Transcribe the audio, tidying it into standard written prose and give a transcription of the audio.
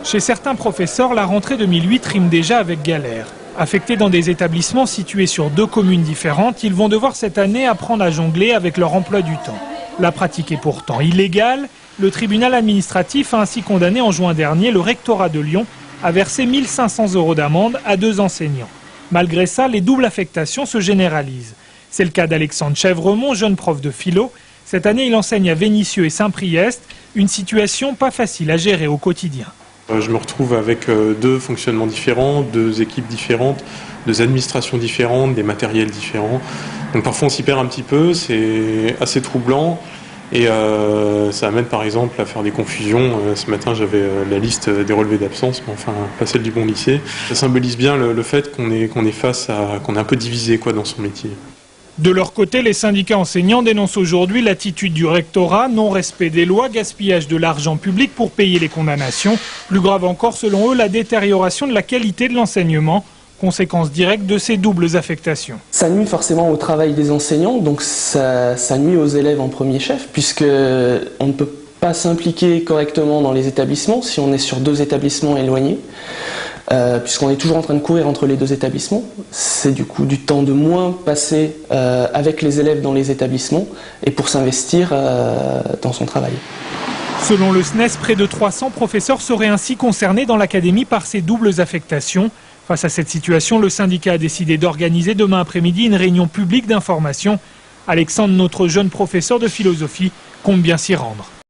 Chez certains professeurs, la rentrée 2008 rime déjà avec galère. Affectés dans des établissements situés sur 2 communes différentes, ils vont devoir cette année apprendre à jongler avec leur emploi du temps. La pratique est pourtant illégale. Le tribunal administratif a ainsi condamné en juin dernier le rectorat de Lyon à verser 1 500 € d'amende à 2 enseignants. Malgré ça, les doubles affectations se généralisent. C'est le cas d'Alexandre Chèvremont, jeune prof de philo. Cette année, il enseigne à Vénissieux et Saint-Priest, une situation pas facile à gérer au quotidien. Je me retrouve avec 2 fonctionnements différents, 2 équipes différentes, 2 administrations différentes, des matériels différents. Donc parfois on s'y perd un petit peu, c'est assez troublant et ça amène par exemple à faire des confusions. Ce matin j'avais la liste des relevés d'absence, mais enfin pas celle du bon lycée. Ça symbolise bien le fait qu'on est un peu divisé dans son métier. De leur côté, les syndicats enseignants dénoncent aujourd'hui l'attitude du rectorat, non-respect des lois, gaspillage de l'argent public pour payer les condamnations. Plus grave encore, selon eux, la détérioration de la qualité de l'enseignement, conséquence directe de ces doubles affectations. Ça nuit forcément au travail des enseignants, donc ça nuit aux élèves en premier chef, puisque on ne peut pas s'impliquer correctement dans les établissements si on est sur 2 établissements éloignés. Puisqu'on est toujours en train de courir entre les 2 établissements. C'est du coup du temps de moins passé avec les élèves dans les établissements et pour s'investir dans son travail. Selon le SNES, près de 300 professeurs seraient ainsi concernés dans l'académie par ces doubles affectations. Face à cette situation, le syndicat a décidé d'organiser demain après-midi une réunion publique d'information. Alexandre, notre jeune professeur de philosophie, compte bien s'y rendre.